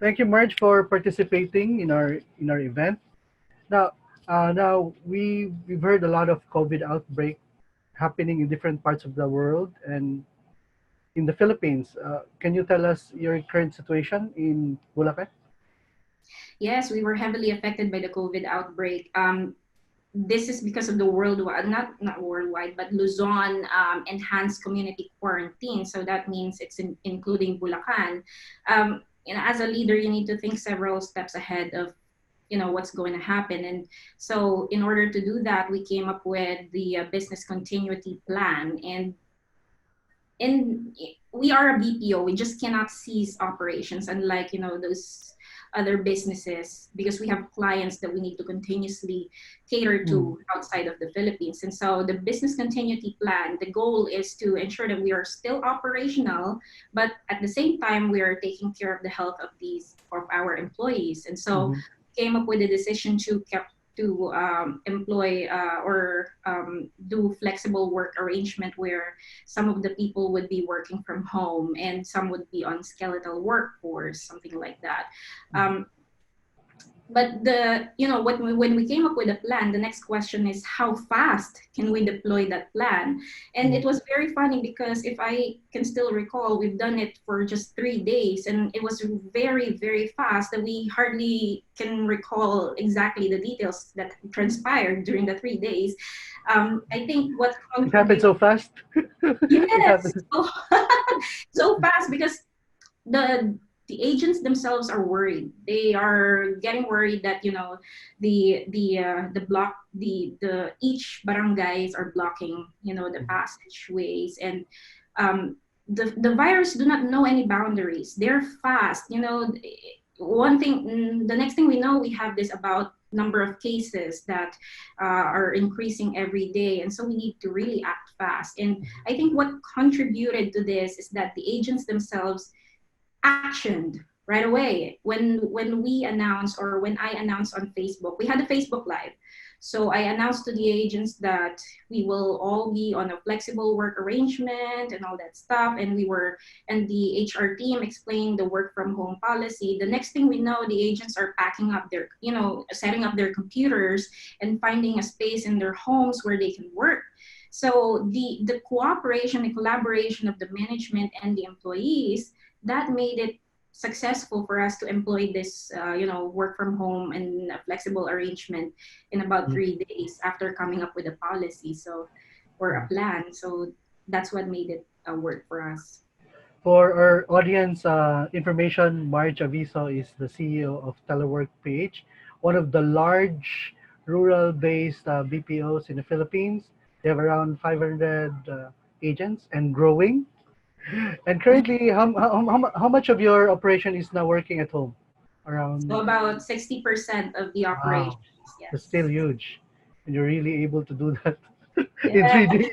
Thank you, Marge, for participating in our event. Now, we've heard a lot of COVID outbreak happening in different parts of the world and in the Philippines. Can you tell us your current situation in Bulacan? Yes, we were heavily affected by the COVID outbreak. This is because of the worldwide, not worldwide, but Luzon enhanced community quarantine. So that means including Bulacan. As a leader, you need to think several steps ahead of what's going to happen. And so in order to do that, we came up with the business continuity plan. And we are a BPO. We just cannot cease operations, unlike those other businesses, because we have clients that we need to continuously cater Mm. to outside of the Philippines. And so the business continuity plan, the goal is to ensure that we are still operational, but at the same time we are taking care of the health of our employees. And so Mm-hmm. came up with a decision to employ or do flexible work arrangement where some of the people would be working from home and some would be on skeletal workforce, something like that. Um, but when we came up with a plan, the next question is how fast can we deploy that plan? And Mm-hmm. it was very funny because if I can still recall, we've done it for just 3 days, and it was very very fast that we hardly can recall exactly the details that transpired during the 3 days. I think what It happened contributes. so fast. It Yes, happened. so, so fast because the the agents themselves are worried. They are getting worried that the block the each barangays are blocking the passageways, and the virus do not know any boundaries. They're fast. The next thing we know, we have this about number of cases that are increasing every day, and so we need to really act fast. And I think what contributed to this is that the agents themselves actioned right away when we announced, or when I announced on Facebook. We had a Facebook live, so I announced to the agents that we will all be on a flexible work arrangement and all that stuff, and the HR team explained the work from home policy. The next thing we know, the agents are packing up their setting up their computers and finding a space in their homes where they can work. So the cooperation and collaboration of the management and the employees, that made it successful for us to employ this, work from home and a flexible arrangement in about 3 days after coming up with a policy, so or a plan. So that's what made it work for us. For our audience information, Marge Aviso is the CEO of Telework PH, one of the large rural-based BPOs in the Philippines. They have around 500 agents and growing. And currently, how much of your operation is now working at home? So Around, about 60% of the wow, operations, that's still yes. huge. And you're really able to do that in Yeah. 3 days.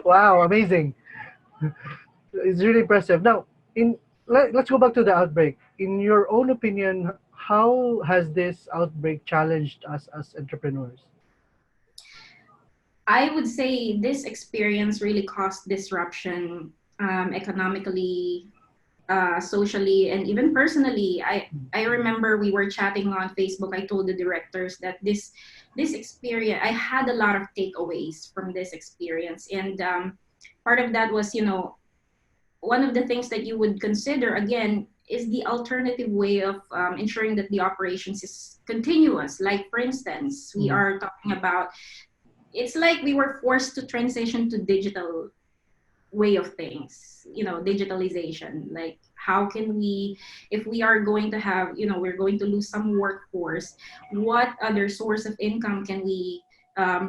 Wow, amazing. It's really impressive. Now, let's go back to the outbreak. In your own opinion, how has this outbreak challenged us as entrepreneurs? I would say this experience really caused disruption, economically, socially, and even personally. I remember we were chatting on Facebook. I told the directors that this experience, I had a lot of takeaways from this experience, and part of that was, one of the things that you would consider again is the alternative way of ensuring that the operations is continuous. Like for instance, we Mhm. are talking about, it's like we were forced to transition to digital way of things, digitalization. Like how can we, if we are going to have, we're going to lose some workforce, what other source of income can we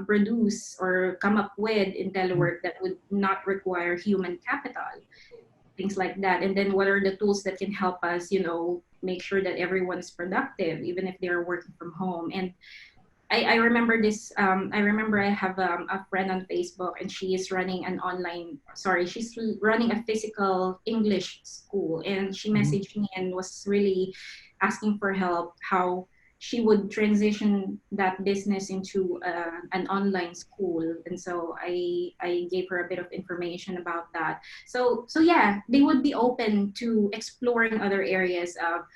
produce or come up with in telework that would not require human capital, things like that. And then what are the tools that can help us, make sure that everyone is productive even if they're working from home. And I remember this. I remember I have a friend on Facebook, and she is running an online. Sorry, she's running a physical English school, and she Mhm. messaged me and was really asking for help. How she would transition that business into an online school, and so I gave her a bit of information about that. So yeah, they would be open to exploring other areas of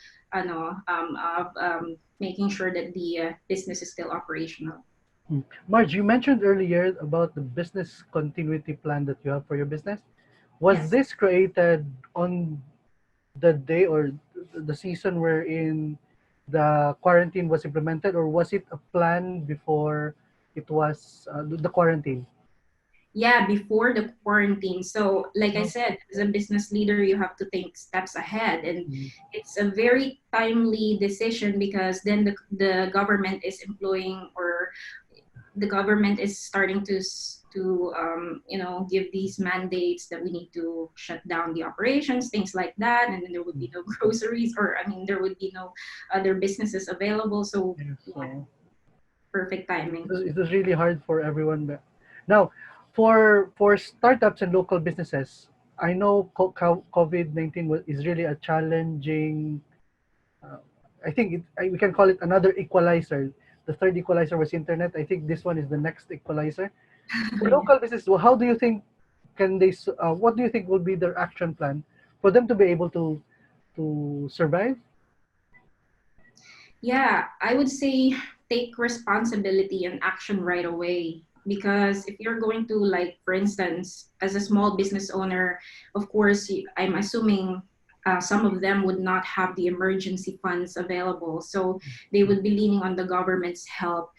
making sure that the business is still operational. Marge, you mentioned earlier about the business continuity plan that you have for your business. Was Yes. this created on the day or the season wherein the quarantine was implemented, or was it a plan before it was the quarantine? Yeah, before the quarantine. So like I No. said, as a business leader, you have to think steps ahead, and Mm. it's a very timely decision because then the government is employing, or the government is starting to give these mandates that we need to shut down the operations, things like that, and then there would be no groceries, or I mean there would be no other businesses available. So Yeah, yeah, so perfect timing. it was really hard for everyone. Now, for startups and local businesses, I know COVID-19 is really a challenging. Uh, I think we can call it another equalizer. The third equalizer was internet. I think this one is the next equalizer. For Yeah. local business, well, how do you think can they? What do you think will be their action plan for them to be able to survive? Yeah, I would say take responsibility and action right away. Because if you're going to, like, for instance, as a small business owner, of course, I'm assuming some of them would not have the emergency funds available. So they would be leaning on the government's help.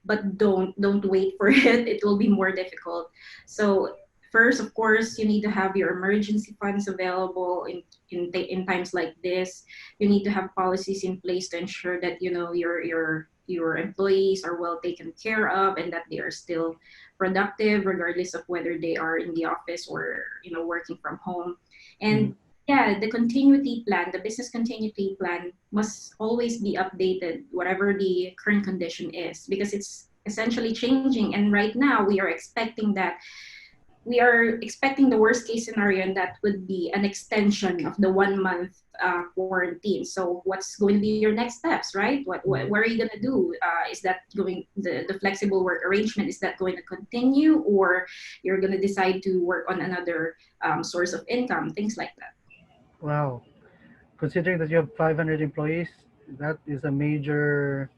But don't wait for it. It will be more difficult. So first, of course, you need to have your emergency funds available in times like this. You need to have policies in place to ensure that your employees are well taken care of, and that they are still productive regardless of whether they are in the office or working from home. Mhm. And yeah, the continuity plan, the business continuity plan must always be updated whatever the current condition is, because it's essentially changing, and right now we are expecting the worst case scenario, and that would be an extension of the 1 month quarantine. So what's going to be your next steps, right? What Mhm. are you going to do? Is that going the flexible work arrangement, is that going to continue, or you're going to decide to work on another source of income, things like that. Wow. Considering that you have 500 employees, that is a major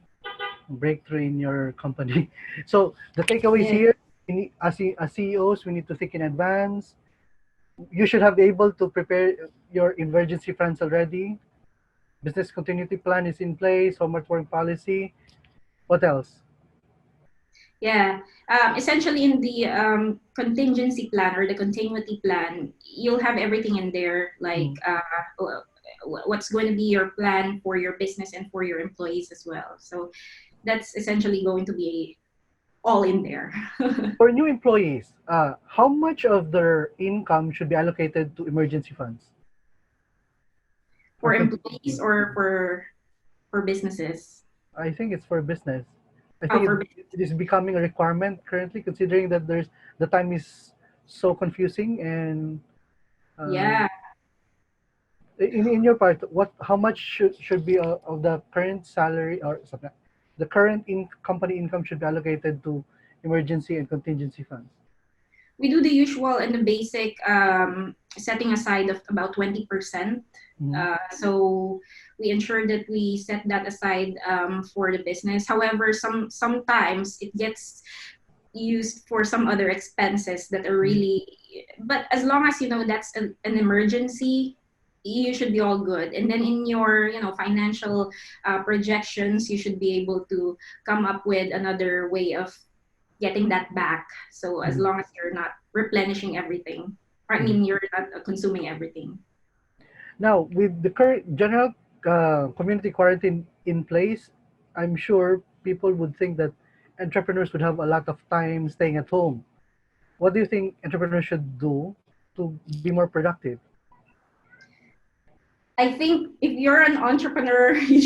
breakthrough in your company. So the takeaways Yeah. here, as CEOs, we need to think in advance. You should have able to prepare your emergency funds already. Business continuity plan is in place. Home work policy. What else? Yeah, essentially in the contingency plan or the continuity plan, you'll have everything in there, like Mm. what's going to be your plan for your business and for your employees as well. So that's essentially going to be all in there. For new employees, how much of their income should be allocated to emergency funds or For employees contingency? or for businesses. I think it's for business. I Oh, think for it is becoming a requirement currently, considering that the time is so confusing. And uh, yeah. in your part, what how much should be of the current salary or something, the current company income should be allocated to emergency and contingency funds? We do the usual and the basic setting aside of about 20%. Mhm. So we ensure that we set that aside for the business. However, sometimes it gets used for some other expenses that are Mhm. really, but as long as that's an emergency, you should be all good. And then in your financial projections, you should be able to come up with another way of getting that back. So as Mhm. long as you're not replenishing everything, or I Mhm. mean, you're not consuming everything. Now, with the current general community quarantine in place, I'm sure people would think that entrepreneurs would have a lot of time staying at home. What do you think entrepreneurs should do to be more productive? I think if you're an entrepreneur, you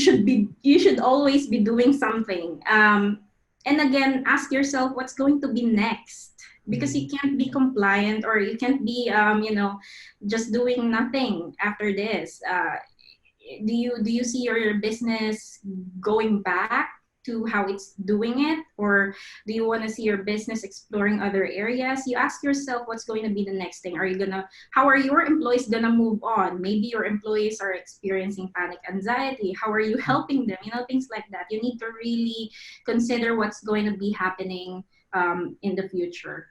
should always be doing something. And again, ask yourself what's going to be next, because Mhm. you can't be compliant, or you can't be just doing nothing after this. do you see your business going back to how it's doing it, or do you want to see your business exploring other areas? You ask yourself what's going to be the next thing. Are you gonna How are your employees gonna move on? Maybe your employees are experiencing panic anxiety. How are you helping them? Things like that. You need to really consider what's going to be happening in the future.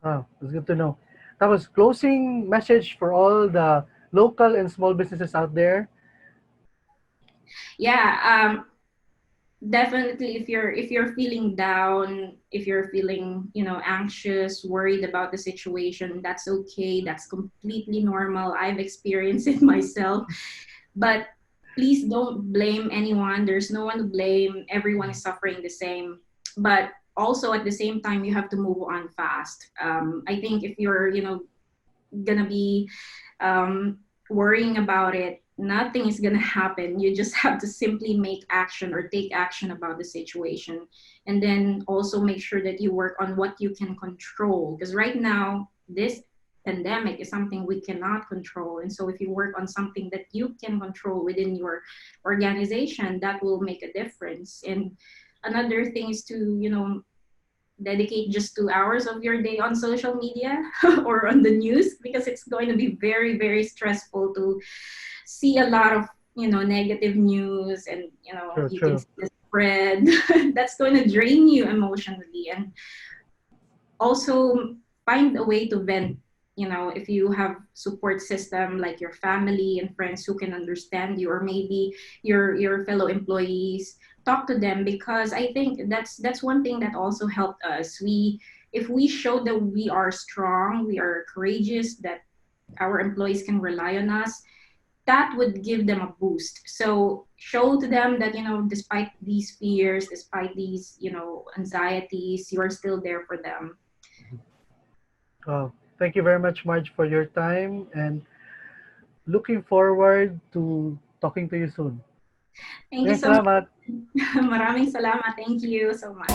Oh, it's good to know. That was closing message for all the local and small businesses out there. Yeah, definitely, if you're feeling down, if you're feeling anxious, worried about the situation, that's okay. That's completely normal. I've experienced it myself. But please don't blame anyone. There's no one to blame. Everyone is suffering the same. But also at the same time, you have to move on fast. I think if you're gonna be worrying about it, nothing is gonna happen. You just have to simply make action or take action about the situation, and then also make sure that you work on what you can control. Because right now, this pandemic is something we cannot control, and so if you work on something that you can control within your organization, that will make a difference. And another thing is to dedicate just 2 hours of your day on social media or on the news, because it's going to be very, very stressful to see a lot of negative news, and True, you can true. see the spread. That's going to drain you emotionally. And also find a way to vent. If you have support system like your family and friends who can understand you, or maybe your fellow employees, talk to them, because I think that's one thing that also helped us. If we show that we are strong, we are courageous, that our employees can rely on us, that would give them a boost. So show to them that despite these fears, despite these anxieties, you are still there for them. Oh, thank you very much, Marge, for your time, and looking forward to talking to you soon. Thank you Maraming so much. salamat. Maraming salamat. Thank you so much.